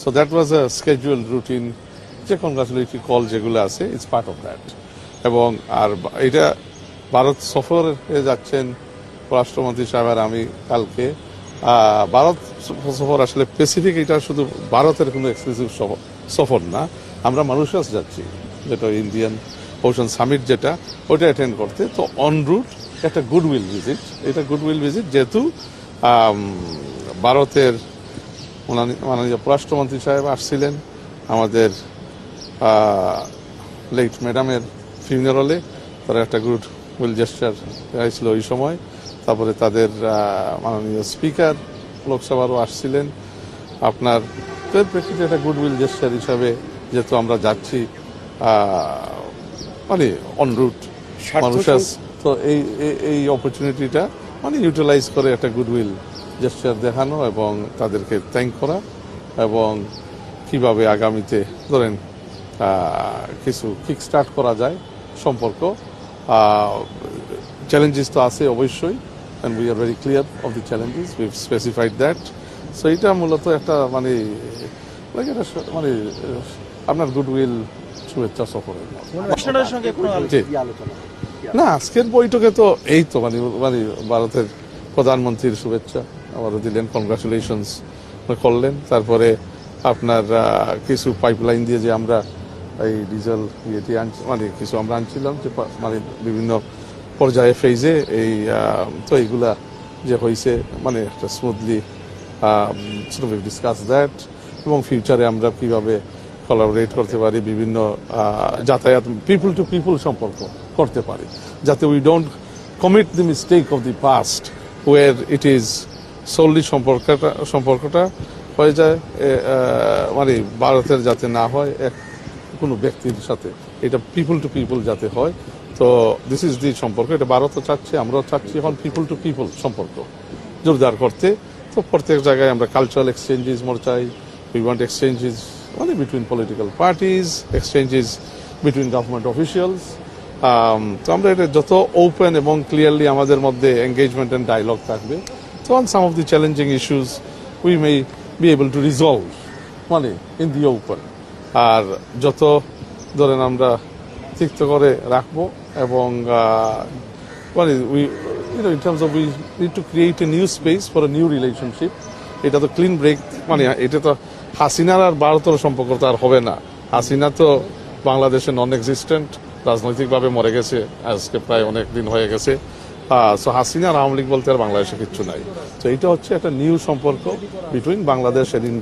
So that was a schedule routine, যে কনগ্রাচুলেটরি call যেগুলো আছে, ইটস পার্ট অফ দ্যাট। এবং আর এটা ভারত সফরে যাচ্ছেন পররাষ্ট্রমন্ত্রী সাহেব আর আমি কালকে। ভারত সফর আসলে স্পেসিফিক, এটা শুধু ভারতের কোনো এক্সক্লুসিভ সফর না, আমরা মরিশাস যাচ্ছি, যেটা ইন্ডিয়ান ওশান সামিট, যেটা ওইটা অ্যাটেন্ড করতে। তো অন রুট একটা গুডউইল ভিজিট, এটা গুডউইল ভিজিট, যেহেতু ভারতের মাননীয় পররাষ্ট্রমন্ত্রী সাহেব আসছিলেন আমাদের লেট ম্যাডামের ফিউনারালে, তারা একটা গুড উইল জেস্টার হয়েছিল ওই সময়। তারপরে তাদের মাননীয় স্পিকার লোকসভারও আসছিলেন আপনার। প্রেক্ষিতে একটা গুড উইল জেস্টার হিসাবে যেহেতু আমরা যাচ্ছি মানে অন রুট মানুষাস, তো এই অপরচুনিটিটা মানে ইউটিলাইজ করে একটা গুড উইল জেস্টার দেখানো এবং তাদেরকে থ্যাংক করা, এবং কিভাবে আগামীতে ধরেন কিছু কিক স্টার্ট করা যায় সম্পর্ক। চ্যালেঞ্জেস তো আছে অবশ্যই, and we are very clear of the challenges, we've specified that. So এটা মূলত একটা মানে মানে আপনার গুডউইল শুভেচ্ছা সফরের না। আজকের বৈঠকে তো এই তো মানে মানে ভারতের প্রধানমন্ত্রীর শুভেচ্ছা আবারও দিলেন, কনগ্রাচুলেশনস করলেন। তারপরে আপনার কিছু পাইপলাইন দিয়ে যে আমরা এই ডিজেল ইয়েটি মানে কিছু আমরা আনছিলাম, যে মানে বিভিন্ন পর্যায়ে ফেজে এই তো এইগুলা যে হয়েছে মানে একটা স্মুথলি ডিসকাস দ্যাট, এবং ফিউচারে আমরা কিভাবে কোলাবোরেট করতে পারি, বিভিন্ন যাতায়াত পিপল টু পিপল সম্পর্ক করতে পারি, যাতে we don't commit the mistake of the past war it is solely সম্পর্কটা হয়ে যায় মানে ভারতের যাতে না হয় কোনো ব্যক্তির সাথে, এটা পিপল টু পিপল যাতে হয়। তো দিস ইজ দি সম্পর্ক, এটা ভারতও চাচ্ছে, আমরাও চাচ্ছি এখন পিপল টু পিপল সম্পর্ক জোরদার করতে। তো প্রত্যেক জায়গায় আমরা কালচারাল এক্সচেঞ্জেস মোর চাই, উই ওয়ান্ট এক্সচেঞ্জেস মানে between political parties, exchanges between government officials. তো আমরা এটা যত ওপেন এবং ক্লিয়ারলি আমাদের মধ্যে এঙ্গেজমেন্ট অ্যান্ড ডায়লগ থাকবে, তো on some of the challenging issues we may be able to resolve মানে ইন দি ওপেন। আর যত ধরেন আমরা তিক্ত করে রাখবো, এবং মানে we in terms of we need to create a new space for a new relationship. এটা তো ক্লিন ব্রেক, মানে এটা তো হাসিনার আর ভারতের সম্পর্ক তো আর হবে না। হাসিনা তো বাংলাদেশে নন এক্সিস্টেন্ট, রাজনৈতিকভাবে মরে গেছে, আজকে প্রায় অনেক দিন হয়ে গেছে। সো হাসিনা আর আওয়ামী লীগ বলতে আর বাংলাদেশে কিচ্ছু নাই। তো এটা হচ্ছে একটা নিউ সম্পর্ক বিটুইন বাংলাদেশ এন্ড ইন্ডিয়া।